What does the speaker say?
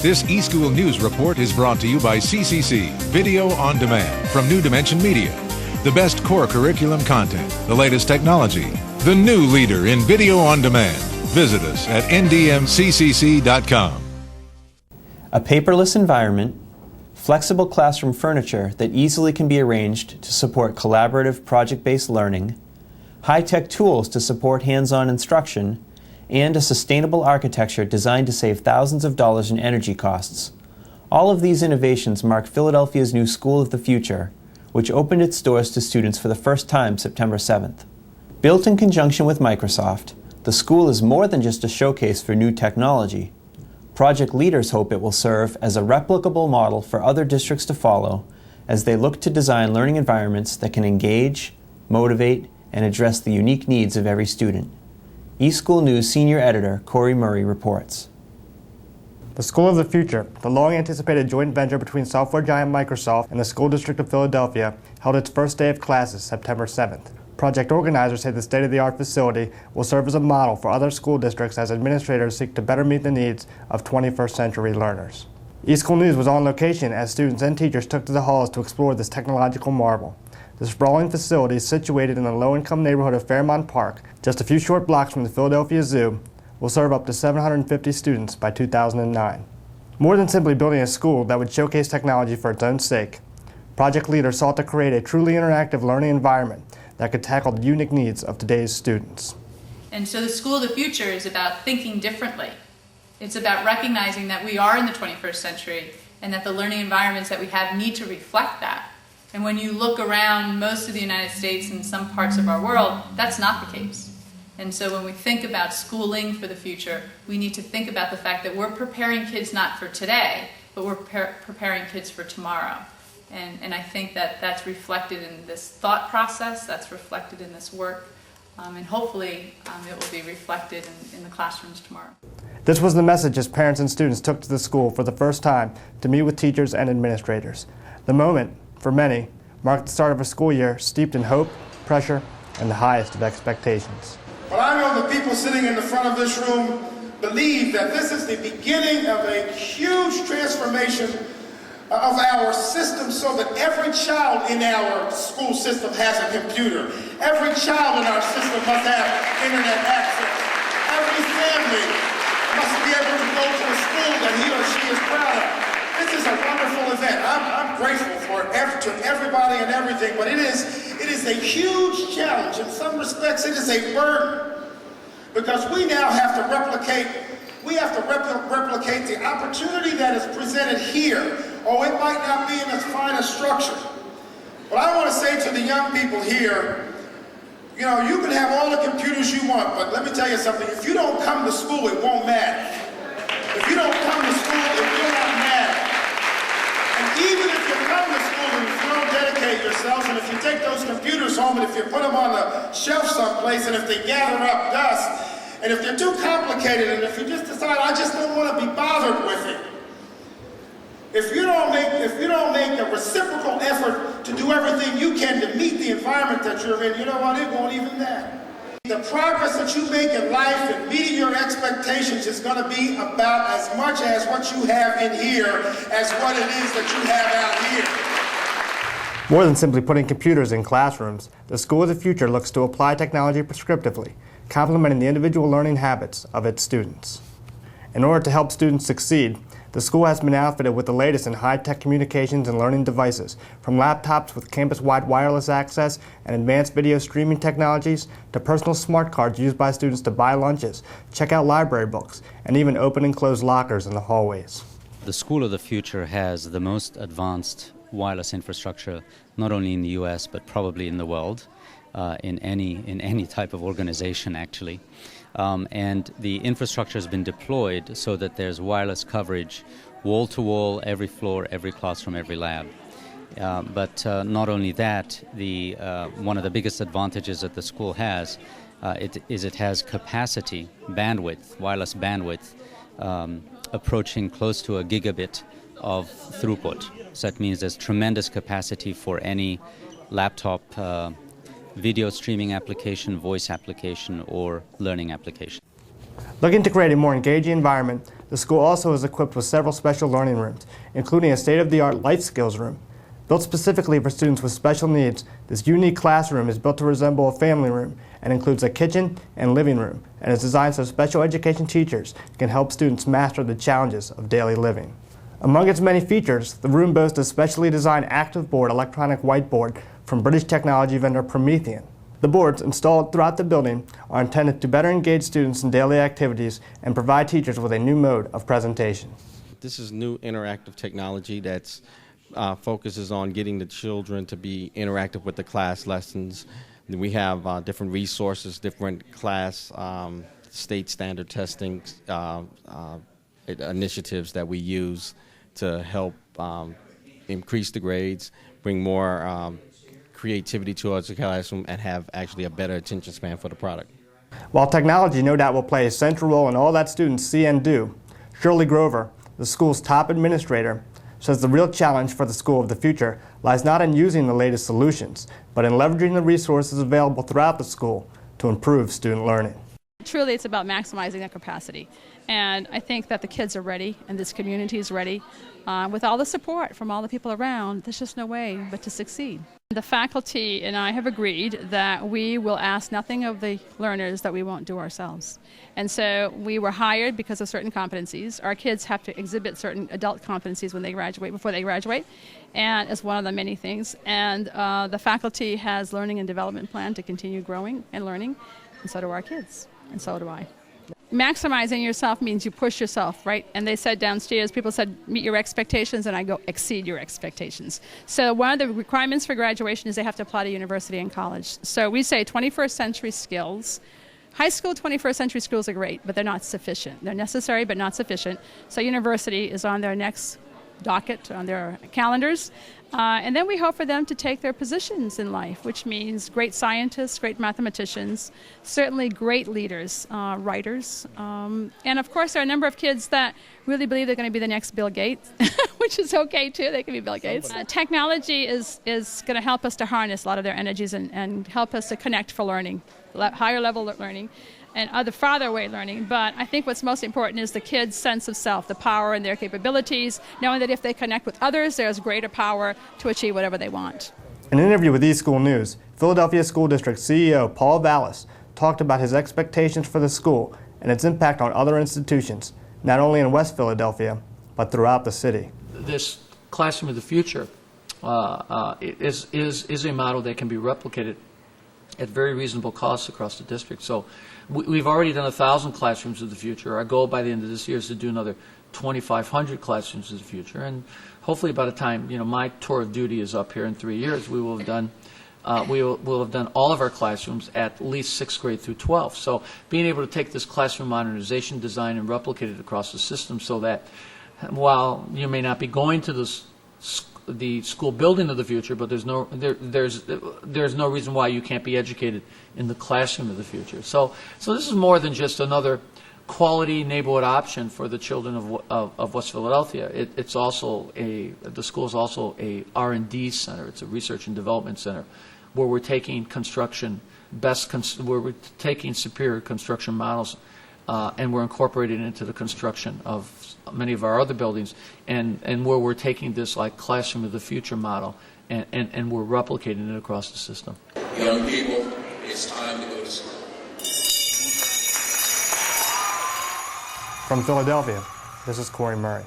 This eSchool News Report is brought to you by CCC, Video on Demand from New Dimension Media. The best core curriculum content, the latest technology, the new leader in video on demand. Visit us at ndmccc.com. A paperless environment, flexible classroom furniture that easily can be arranged to support collaborative project-based learning, high-tech tools to support hands-on instruction, and a sustainable architecture designed to save thousands of dollars in energy costs. All of these innovations mark Philadelphia's new School of the Future, which opened its doors to students for the first time September 7th. Built in conjunction with Microsoft, the school is more than just a showcase for new technology. Project leaders hope it will serve as a replicable model for other districts to follow as they look to design learning environments that can engage, motivate, and address the unique needs of every student. eSchool News Senior Editor Corey Murray reports. The School of the Future, the long-anticipated joint venture between software giant Microsoft and the School District of Philadelphia, held its first day of classes September 7th. Project organizers say the state-of-the-art facility will serve as a model for other school districts as administrators seek to better meet the needs of 21st century learners. eSchool News was on location as students and teachers took to the halls to explore this technological marvel. This sprawling facility, situated in the low-income neighborhood of Fairmount Park, just a few short blocks from the Philadelphia Zoo, will serve up to 750 students by 2009. More than simply building a school that would showcase technology for its own sake, project leaders sought to create a truly interactive learning environment that could tackle the unique needs of today's students. And so the School of the Future is about thinking differently. It's about recognizing that we are in the 21st century and that the learning environments that we have need to reflect that. And when you look around most of the United States and some parts of our world, that's not the case. And so when we think about schooling for the future, we need to think about the fact that we're preparing kids not for today, but we're preparing kids for tomorrow. And I think that that's reflected in this thought process, that's reflected in this work, and hopefully it will be reflected in the classrooms tomorrow. This was the message as parents and students took to the school for the first time to meet with teachers and administrators. The moment, for many, marked the start of a school year steeped in hope, pressure, and the highest of expectations. But I know the people sitting in the front of this room believe that this is the beginning of a huge transformation of our system so that every child in our school system has a computer. Every child in our system must have internet access. Every family must be able to go to a school that he or she is proud of. This is a wonderful event. I'm grateful for it to everybody and everything, but it is a huge challenge. In some respects, it is a burden because we now have to replicate the opportunity that is presented here. Oh, it might not be in its finest structure. But I want to say to the young people here, you know, you can have all the computers you want, but let me tell you something. If you don't come to school, it won't matter. If you don't come to school, it will not matter. And even if you come to school and if you don't dedicate yourselves, and if you take those computers home and if you put them on the shelf someplace and if they gather up dust, and if they're too complicated, and if you just decide, I just don't want to be bothered with it, if you don't make a reciprocal effort to do everything you can to meet the environment that you're in, you know what, it won't even matter. The progress that you make in life and meeting your expectations is going to be about as much as what you have in here as what it is that you have out here. More than simply putting computers in classrooms, the School of the Future looks to apply technology prescriptively, complementing the individual learning habits of its students. In order to help students succeed, the school has been outfitted with the latest in high-tech communications and learning devices, from laptops with campus-wide wireless access and advanced video streaming technologies to personal smart cards used by students to buy lunches, check out library books, and even open and close lockers in the hallways. The School of the Future has the most advanced wireless infrastructure, not only in the U.S. but probably in the world, in any type of organization actually. And the infrastructure has been deployed so that there's wireless coverage wall to wall, every floor, every classroom, every lab. But not only that, one of the biggest advantages that the school has it has capacity, bandwidth, wireless bandwidth, approaching close to a gigabit of throughput. So that means there's tremendous capacity for any laptop video streaming application, voice application, or learning application. Looking to create a more engaging environment, The school also is equipped with several special learning rooms, including a state-of-the-art life skills room. Built specifically for students with special needs, this unique classroom is built to resemble a family room and includes a kitchen and living room, and is designed so special education teachers can help students master the challenges of daily living. Among its many features, the room boasts a specially designed active board electronic whiteboard from British technology vendor Promethean. The boards installed throughout the building are intended to better engage students in daily activities and provide teachers with a new mode of presentation. This is new interactive technology that focuses on getting the children to be interactive with the class lessons. We have different resources, different class state standard testing initiatives that we use to help increase the grades, bring more creativity to our classroom, and have actually a better attention span for the product. While technology no doubt will play a central role in all that students see and do, Shirley Grover, the school's top administrator, says the real challenge for the school of the future lies not in using the latest solutions, but in leveraging the resources available throughout the school to improve student learning. Truly, it's about maximizing that capacity. And I think that the kids are ready and this community is ready. With all the support from all the people around, there's just no way but to succeed. The faculty and I have agreed that we will ask nothing of the learners that we won't do ourselves. And so we were hired because of certain competencies. Our kids have to exhibit certain adult competencies when they graduate, before they graduate, and as one of the many things. And the faculty has learning and development plan to continue growing and learning, and so do our kids, and so do I. Maximizing yourself means you push yourself, right? And they said downstairs, people said, meet your expectations, and I go, exceed your expectations. So one of the requirements for graduation is they have to apply to university and college. So we say 21st century skills. High school 21st century skills are great, but they're not sufficient. They're necessary, but not sufficient. So university is on their next docket, on their calendars. And then we hope for them to take their positions in life, which means great scientists, great mathematicians, certainly great leaders, writers. And of course, there are a number of kids that really believe they're going to be the next Bill Gates, which is okay too. They can be Bill Gates. Technology is going to help us to harness a lot of their energies and help us to connect for learning, higher level learning, and other farther away learning. But I think what's most important is the kids' sense of self, the power in their capabilities, knowing that if they connect with others, there's greater power to achieve whatever they want. In an interview with eSchool News, Philadelphia School District CEO Paul Vallis talked about his expectations for the school and its impact on other institutions, not only in West Philadelphia, but throughout the city. This classroom of the future is a model that can be replicated at very reasonable costs across the district. So we've already done 1,000 classrooms of the future. Our goal by the end of this year is to do another 2,500 classrooms of the future. And hopefully by the time my tour of duty is up here in 3 years, we will have done all of our classrooms at least 6th grade through 12th. So being able to take this classroom modernization design and replicate it across the system so that while you may not be going to the school building of the future, but there's no reason why you can't be educated in the classroom of the future. So this is more than just another quality neighborhood option for the children of West Philadelphia. It's also the school is also a R&D center. It's a research and development center where we're taking where we're taking superior construction models and we're incorporating it into the construction of many of our other buildings, and where we're taking this like classroom of the future model and we're replicating it across the system. Young people, it's time to go to school. From Philadelphia, this is Corey Murray.